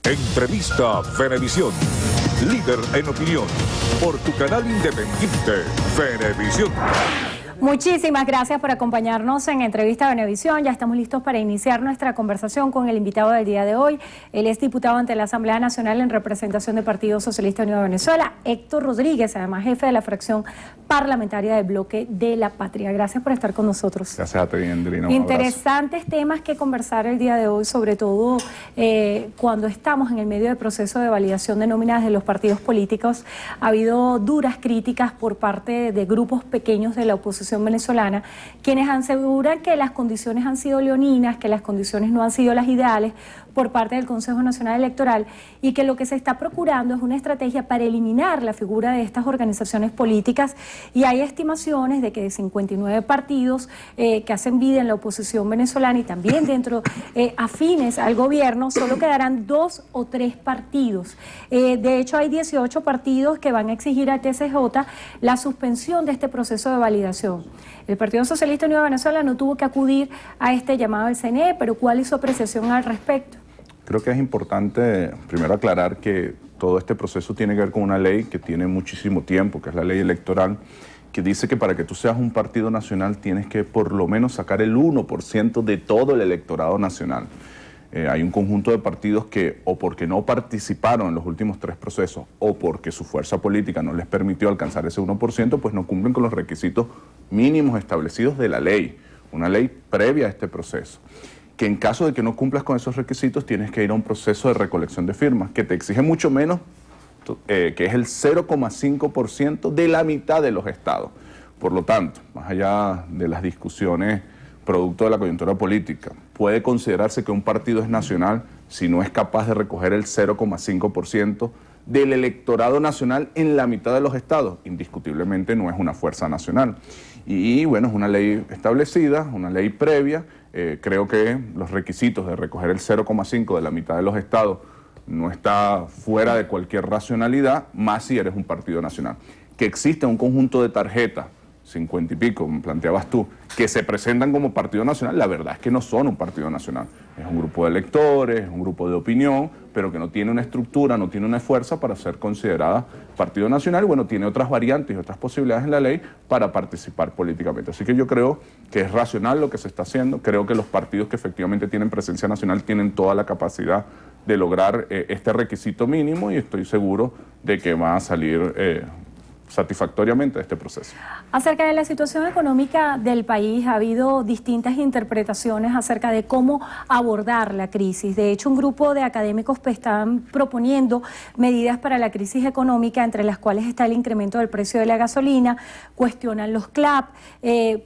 Entrevista Venevisión. Líder en opinión. Por tu canal independiente, Venevisión. Muchísimas gracias por acompañarnos en Entrevista Venevisión. Ya estamos listos para iniciar nuestra conversación con el invitado del día de hoy. Él es diputado ante la Asamblea Nacional en representación del Partido Socialista Unido de Venezuela, Héctor Rodríguez, además jefe de la fracción parlamentaria del Bloque de la Patria. Gracias por estar con nosotros. Gracias a ti, Andrina. Interesantes temas que conversar el día de hoy, sobre todo cuando estamos en el medio del proceso de validación de nóminas de los partidos políticos. Ha habido duras críticas por parte de grupos pequeños de la oposición venezolana, quienes aseguran que las condiciones han sido leoninas, que las condiciones no han sido las ideales por parte del Consejo Nacional Electoral y que lo que se está procurando es una estrategia para eliminar la figura de estas organizaciones políticas, y hay estimaciones de que de 59 partidos que hacen vida en la oposición venezolana y también dentro afines al gobierno, solo quedarán 2 o 3 partidos. De hecho, hay 18 partidos que van a exigir al TSJ la suspensión de este proceso de validación. El Partido Socialista Unido de Venezuela no tuvo que acudir a este llamado del CNE, pero ¿cuál es su apreciación al respecto? Creo que es importante primero aclarar que todo este proceso tiene que ver con una ley que tiene muchísimo tiempo, que es la ley electoral, que dice que para que tú seas un partido nacional tienes que por lo menos sacar el 1% de todo el electorado nacional. Hay un conjunto de partidos que o porque no participaron en los últimos 3 procesos o porque su fuerza política no les permitió alcanzar ese 1%, pues no cumplen con los requisitos mínimos establecidos de la ley, una ley previa a este proceso, que en caso de que no cumplas con esos requisitos tienes que ir a un proceso de recolección de firmas, que te exige mucho menos, que es el 0,5% de la mitad de los estados. Por lo tanto, más allá de las discusiones producto de la coyuntura política, puede considerarse que un partido es nacional si no es capaz de recoger el 0,5% del electorado nacional en la mitad de los estados. Indiscutiblemente no es una fuerza nacional. Y bueno, es una ley establecida, una ley previa. Creo que los requisitos de recoger el 0,5% de la mitad de los estados no está fuera de cualquier racionalidad, más si eres un partido nacional. Que existe un conjunto de tarjetas, 50 y pico, como planteabas tú, que se presentan como partido nacional, la verdad es que no son un partido nacional. Es un grupo de electores, es un grupo de opinión, pero que no tiene una estructura, no tiene una fuerza para ser considerada partido nacional, y bueno, tiene otras variantes y otras posibilidades en la ley para participar políticamente. Así que yo creo que es racional lo que se está haciendo, creo que los partidos que efectivamente tienen presencia nacional tienen toda la capacidad de lograr este requisito mínimo, y estoy seguro de que va a salir satisfactoriamente de este proceso. Acerca de la situación económica del país, ha habido distintas interpretaciones acerca de cómo abordar la crisis. De hecho, un grupo de académicos están proponiendo medidas para la crisis económica, entre las cuales está el incremento del precio de la gasolina, cuestionan los CLAP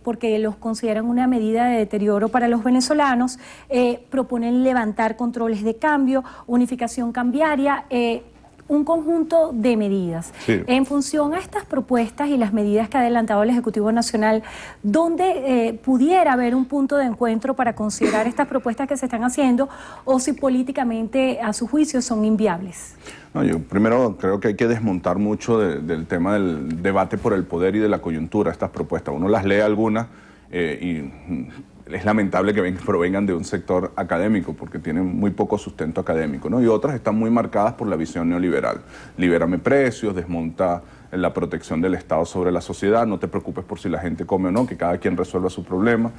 porque los consideran una medida de deterioro para los venezolanos, proponen levantar controles de cambio, unificación cambiaria, un conjunto de medidas. Sí. En función a estas propuestas y las medidas que ha adelantado el Ejecutivo Nacional, ¿dónde pudiera haber un punto de encuentro para considerar estas propuestas que se están haciendo, o si políticamente, a su juicio, son inviables? No, yo primero creo que hay que desmontar mucho del tema del debate por el poder y de la coyuntura, estas propuestas. Uno las lee algunas y es lamentable que provengan de un sector académico porque tienen muy poco sustento académico, ¿no? Y otras están muy marcadas por la visión neoliberal. Libérame precios, desmonta la protección del Estado sobre la sociedad, no te preocupes por si la gente come o no, que cada quien resuelva su problema.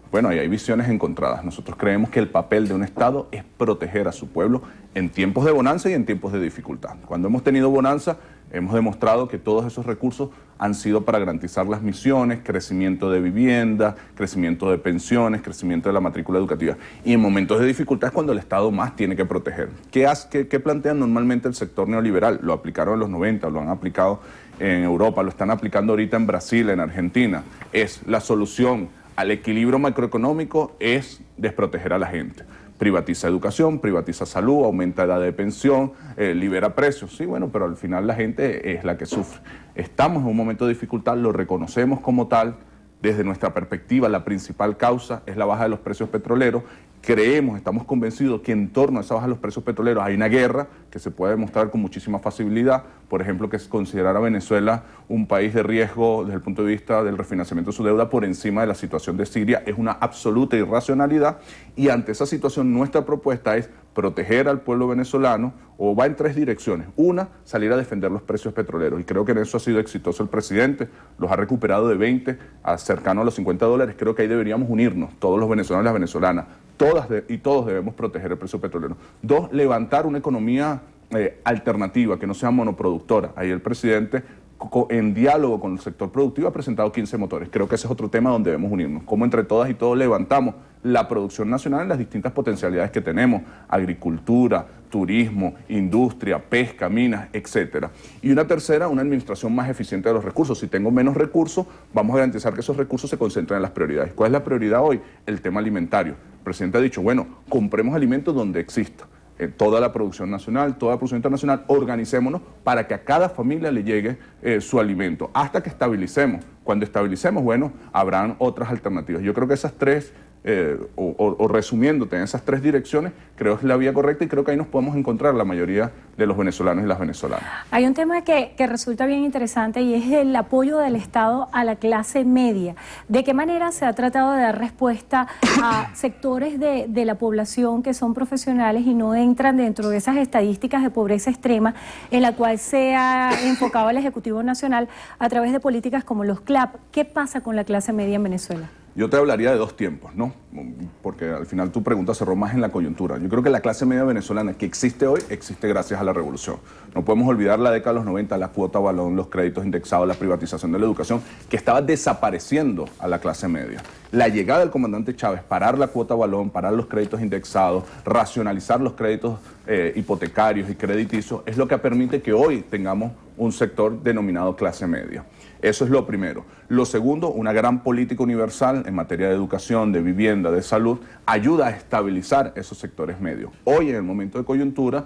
Bueno, ahí hay visiones encontradas. Nosotros creemos que el papel de un Estado es proteger a su pueblo en tiempos de bonanza y en tiempos de dificultad. Cuando hemos tenido bonanza, hemos demostrado que todos esos recursos han sido para garantizar las misiones, crecimiento de vivienda, crecimiento de pensiones, crecimiento de la matrícula educativa. Y en momentos de dificultad es cuando el Estado más tiene que proteger. ¿Qué plantean normalmente el sector neoliberal? Lo aplicaron en los 90, lo han aplicado en Europa, lo están aplicando ahorita en Brasil, en Argentina. Es la solución al equilibrio macroeconómico es desproteger a la gente. Privatiza educación, privatiza salud, aumenta edad de pensión, libera precios. Sí, bueno, pero al final la gente es la que sufre. Estamos en un momento de dificultad, lo reconocemos como tal. Desde nuestra perspectiva, la principal causa es la baja de los precios petroleros, estamos convencidos que en torno a esa baja de los precios petroleros hay una guerra que se puede demostrar con muchísima facilidad. Por ejemplo, que considerar a Venezuela un país de riesgo desde el punto de vista del refinanciamiento de su deuda por encima de la situación de Siria es una absoluta irracionalidad, y ante esa situación nuestra propuesta es proteger al pueblo venezolano, o va en tres direcciones. Una, salir a defender los precios petroleros, y creo que en eso ha sido exitoso el presidente, los ha recuperado de 20 a cercano a los $50. Creo que ahí deberíamos unirnos, todos los venezolanos y las venezolanas, todos debemos proteger el precio petrolero. Dos, levantar una economía alternativa, que no sea monoproductora. Ahí el presidente, en diálogo con el sector productivo, ha presentado 15 motores. Creo que ese es otro tema donde debemos unirnos, cómo entre todas y todos levantamos la producción nacional en las distintas potencialidades que tenemos: agricultura, turismo, industria, pesca, minas, etcétera. Y una tercera, una administración más eficiente de los recursos. Si tengo menos recursos, vamos a garantizar que esos recursos se concentren en las prioridades. ¿Cuál es la prioridad hoy? El tema alimentario. El presidente ha dicho, bueno, compremos alimentos donde exista. Toda la producción nacional, toda la producción internacional, organicémonos para que a cada familia le llegue su alimento, hasta que estabilicemos. Cuando estabilicemos, bueno, habrán otras alternativas. Yo creo que esas tres, resumiéndote en esas tres direcciones, creo que es la vía correcta, y creo que ahí nos podemos encontrar la mayoría de los venezolanos y las venezolanas. Hay un tema que resulta bien interesante, y es el apoyo del Estado a la clase media. ¿De qué manera se ha tratado de dar respuesta a sectores de la población que son profesionales y no entran dentro de esas estadísticas de pobreza extrema, en la cual se ha enfocado el Ejecutivo Nacional a través de políticas como los CLAP? ¿Qué pasa con la clase media en Venezuela? Yo te hablaría de dos tiempos, ¿no? Porque al final tu pregunta cerró más en la coyuntura. Yo creo que la clase media venezolana que existe hoy, existe gracias a la revolución. No podemos olvidar la década de los 90, la cuota balón, los créditos indexados, la privatización de la educación, que estaba desapareciendo a la clase media. La llegada del comandante Chávez, parar la cuota balón, parar los créditos indexados, racionalizar los créditos hipotecarios y crediticios, es lo que permite que hoy tengamos un sector denominado clase media. Eso es lo primero. Lo segundo, una gran política universal en materia de educación, de vivienda, de salud, ayuda a estabilizar esos sectores medios. Hoy, en el momento de coyuntura,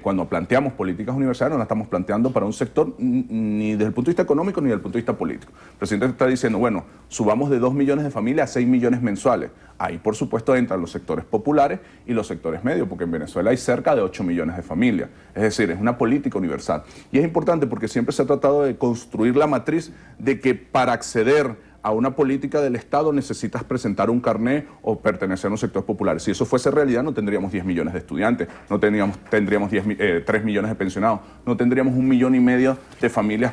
cuando planteamos políticas universales, no las estamos planteando para un sector ni desde el punto de vista económico ni desde el punto de vista político. El presidente está diciendo, bueno, subamos de 2 millones de familias a 6 millones mensuales. Ahí, por supuesto, entran los sectores populares y los sectores medios, porque en Venezuela hay cerca de 8 millones de familias. Es decir, es una política universal. Y es importante porque siempre se ha tratado de construir la matriz de que para acceder a una política del Estado necesitas presentar un carné o pertenecer a un sector popular. Si eso fuese realidad, no tendríamos 10 millones de estudiantes, no tendríamos 3 millones de pensionados, no tendríamos 1,5 millones de familias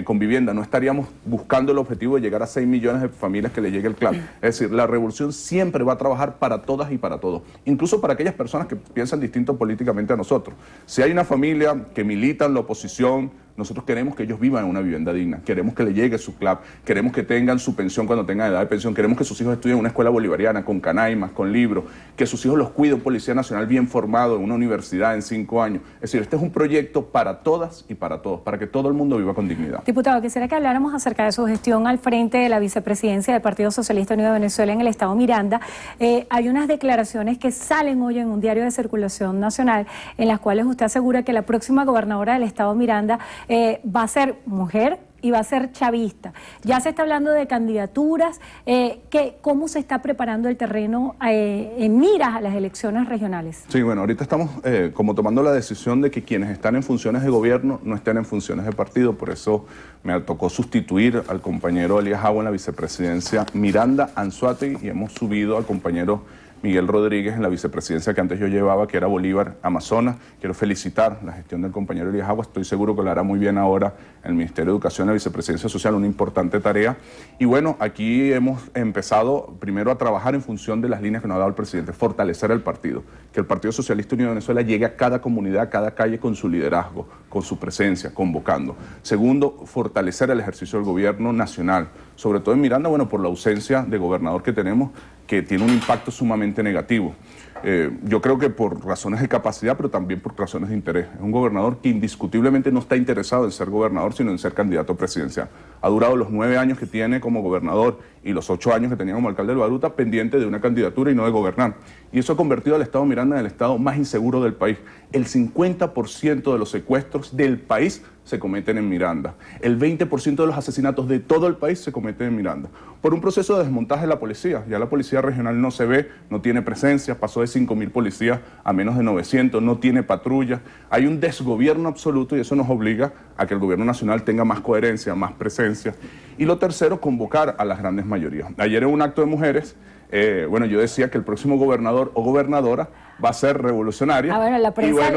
con vivienda, no estaríamos buscando el objetivo de llegar a 6 millones de familias que le llegue el CLAP. Es decir, la revolución siempre va a trabajar para todas y para todos, incluso para aquellas personas que piensan distinto políticamente a nosotros. Si hay una familia que milita en la oposición, nosotros queremos que ellos vivan en una vivienda digna, queremos que le llegue su CLAP, queremos que tengan su pensión cuando tengan edad de pensión, queremos que sus hijos estudien en una escuela bolivariana, con canaimas, con libros, que sus hijos los cuide un policía nacional bien formado en una universidad en 5 años. Es decir, este es un proyecto para todas y para todos, para que todo el mundo viva con dignidad. Diputado, quisiera que habláramos acerca de su gestión al frente de la vicepresidencia del Partido Socialista Unido de Venezuela en el estado Miranda. Hay unas declaraciones que salen hoy en un diario de circulación nacional, en las cuales usted asegura que la próxima gobernadora del estado Miranda va a ser mujer y va a ser chavista. Ya se está hablando de candidaturas. ¿Cómo se está preparando el terreno en miras a las elecciones regionales? Sí, bueno, ahorita estamos como tomando la decisión de que quienes están en funciones de gobierno no estén en funciones de partido. Por eso me tocó sustituir al compañero Elías Agua en la vicepresidencia Miranda Anzoátegui, y hemos subido al compañero Miguel Rodríguez en la vicepresidencia que antes yo llevaba, que era Bolívar Amazonas. Quiero felicitar la gestión del compañero Elías Agua, estoy seguro que lo hará muy bien ahora en el Ministerio de Educación, en la vicepresidencia social, una importante tarea. Y bueno, aquí hemos empezado primero a trabajar en función de las líneas que nos ha dado el presidente, fortalecer el partido, que el Partido Socialista Unido de Venezuela llegue a cada comunidad, a cada calle con su liderazgo, con su presencia, convocando. Segundo, fortalecer el ejercicio del gobierno nacional, sobre todo en Miranda, bueno, por la ausencia de gobernador que tenemos, que tiene un impacto sumamente negativo. Yo creo que por razones de capacidad, pero también por razones de interés. Es un gobernador que indiscutiblemente no está interesado en ser gobernador, sino en ser candidato presidencial. Ha durado los 9 años que tiene como gobernador y los 8 años que tenía como alcalde de Baruta pendiente de una candidatura y no de gobernar. Y eso ha convertido al estado Miranda en el estado más inseguro del país. El 50% de los secuestros del país se cometen en Miranda. El 20% de los asesinatos de todo el país se cometen en Miranda. Por un proceso de desmontaje de la policía. Ya la policía regional no se ve, no tiene presencia, pasó de 5.000 policías a menos de 900, no tiene patrulla. Hay un desgobierno absoluto y eso nos obliga a que el gobierno nacional tenga más coherencia, más presencia. Y lo tercero, convocar a las grandes mayorías. Ayer en un acto de mujeres, yo decía que el próximo gobernador o gobernadora va a ser revolucionaria. Bueno,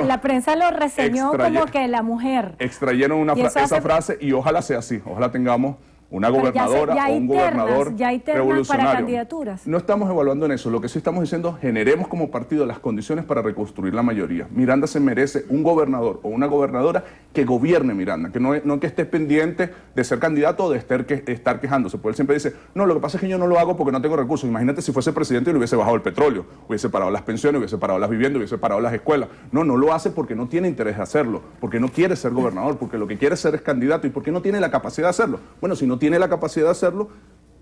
la prensa lo reseñó como que la mujer. Extrayeron esa frase y ojalá sea así, ojalá tengamos una gobernadora o un gobernador revolucionario. Para candidaturas. No estamos evaluando en eso, lo que sí estamos diciendo, generemos como partido las condiciones para reconstruir la mayoría. Miranda se merece un gobernador o una gobernadora que gobierne Miranda, que no que esté pendiente de ser candidato o de estar quejándose. Porque él siempre dice, no, lo que pasa es que yo no lo hago porque no tengo recursos. Imagínate si fuese presidente y le hubiese bajado el petróleo, hubiese parado las pensiones, hubiese parado las viviendas, hubiese parado las escuelas. No lo hace porque no tiene interés de hacerlo, porque no quiere ser gobernador, porque lo que quiere ser es candidato y porque no tiene la capacidad de hacerlo. Bueno, si no tiene la capacidad de hacerlo,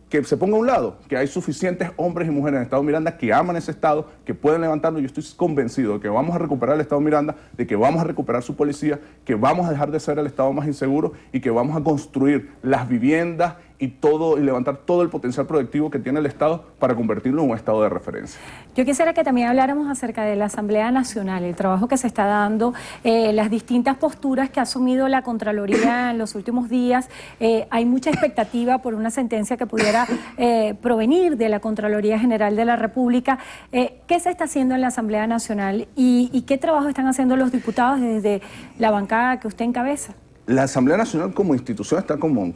que se ponga a un lado, que hay suficientes hombres y mujeres en el Estado Miranda que aman ese Estado, que pueden levantarlo. Yo estoy convencido de que vamos a recuperar el Estado Miranda, de que vamos a recuperar su policía, que vamos a dejar de ser el Estado más inseguro y que vamos a construir las viviendas y levantar todo el potencial productivo que tiene el Estado para convertirlo en un Estado de referencia. Yo quisiera que también habláramos acerca de la Asamblea Nacional, el trabajo que se está dando, las distintas posturas que ha asumido la Contraloría en los últimos días. Hay mucha expectativa por una sentencia que pudiera provenir de la Contraloría General de la República. ¿Qué se está haciendo en la Asamblea Nacional y qué trabajo están haciendo los diputados desde la bancada que usted encabeza? La Asamblea Nacional como institución está como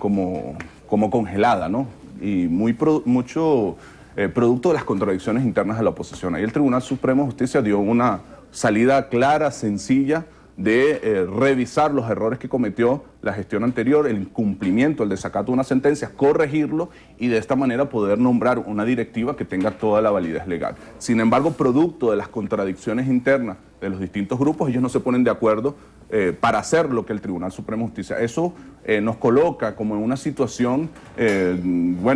congelada, ¿no? Y mucho producto de las contradicciones internas de la oposición. Ahí el Tribunal Supremo de Justicia dio una salida clara, sencilla, de revisar los errores que cometió la gestión anterior, el incumplimiento, el desacato de una sentencia, corregirlo y de esta manera poder nombrar una directiva que tenga toda la validez legal. Sin embargo, producto de las contradicciones internas de los distintos grupos, ellos no se ponen de acuerdo para hacer lo que el Tribunal Supremo de Justicia. Eso nos coloca como en una situación,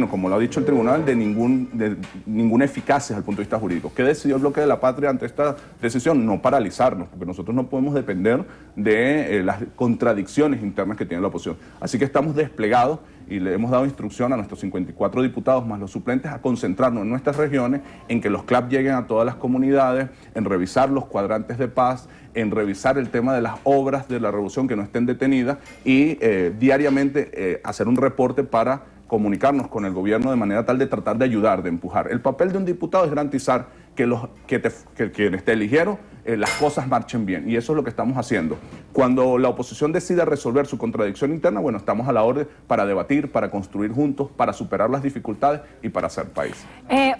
como lo ha dicho el Tribunal, de ninguna eficacia desde el punto de vista jurídico. ¿Qué decidió el Bloque de la Patria ante esta decisión? No paralizarnos, porque nosotros no podemos depender de las contradicciones internas que tiene la oposición. Así que estamos desplegados y le hemos dado instrucción a nuestros 54 diputados más los suplentes a concentrarnos en nuestras regiones, en que los CLAP lleguen a todas las comunidades, en revisar los cuadrantes de paz, en revisar el tema de las obras de la revolución que no estén detenidas y diariamente hacer un reporte para comunicarnos con el gobierno de manera tal de tratar de ayudar, de empujar. El papel de un diputado es garantizar que quienes te eligieron las cosas marchen bien, y eso es lo que estamos haciendo. Cuando la oposición decida resolver su contradicción interna, bueno, estamos a la orden para debatir, para construir juntos, para superar las dificultades y para hacer país.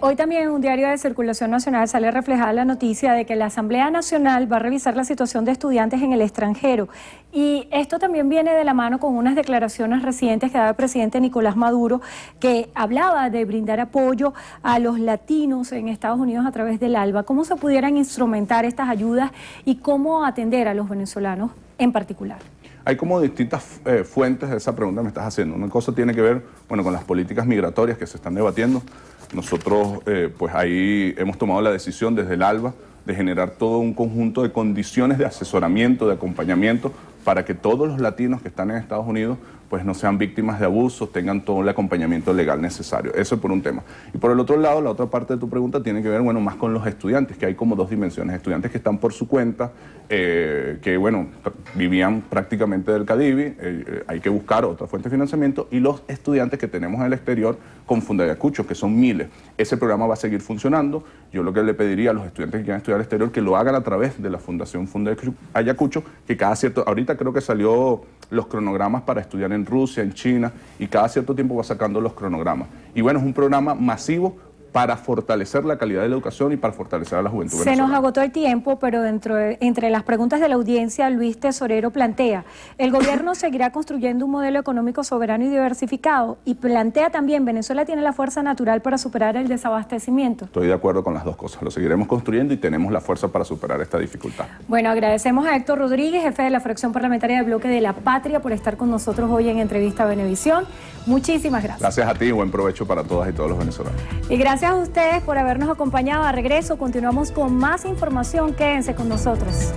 Hoy también en un diario de circulación nacional sale reflejada la noticia de que la Asamblea Nacional va a revisar la situación de estudiantes en el extranjero, y esto también viene de la mano con unas declaraciones recientes que daba el presidente Nicolás Maduro, que hablaba de brindar apoyo a los latinos en Estados Unidos a través del ALBA. ¿Cómo se pudieran instrumentar estas ayudas y cómo atender a los venezolanos en particular? Hay como distintas fuentes de esa pregunta que me estás haciendo. Una cosa tiene que ver, con las políticas migratorias que se están debatiendo. Nosotros, ahí hemos tomado la decisión desde el ALBA de generar todo un conjunto de condiciones de asesoramiento, de acompañamiento, para que todos los latinos que están en Estados Unidos no sean víctimas de abusos, tengan todo el acompañamiento legal necesario. Eso por un tema. Y por el otro lado, la otra parte de tu pregunta tiene que ver, más con los estudiantes, que hay como dos dimensiones. Estudiantes que están por su cuenta, vivían prácticamente del Cadivi, hay que buscar otra fuente de financiamiento, y los estudiantes que tenemos en el exterior con Fundayacucho, que son miles. Ese programa va a seguir funcionando. Yo lo que le pediría a los estudiantes que quieran estudiar al exterior, que lo hagan a través de la Fundación Fundayacucho, que cada cierto, ahorita creo que salió los cronogramas para estudiar en Rusia, en China, y cada cierto tiempo va sacando los cronogramas. Y es un programa masivo para fortalecer la calidad de la educación y para fortalecer a la juventud venezolana. Se nos agotó el tiempo, pero entre las preguntas de la audiencia, Luis Tesorero plantea: ¿el gobierno seguirá construyendo un modelo económico soberano y diversificado? Y plantea también: ¿Venezuela tiene la fuerza natural para superar el desabastecimiento? Estoy de acuerdo con las dos cosas, lo seguiremos construyendo y tenemos la fuerza para superar esta dificultad. Bueno, agradecemos a Héctor Rodríguez, jefe de la fracción parlamentaria del Bloque de la Patria, por estar con nosotros hoy en Entrevista a Venevisión. Muchísimas gracias. Gracias a ti y buen provecho para todas y todos los venezolanos. Y gracias a ustedes por habernos acompañado. A regreso continuamos con más información. Quédense con nosotros.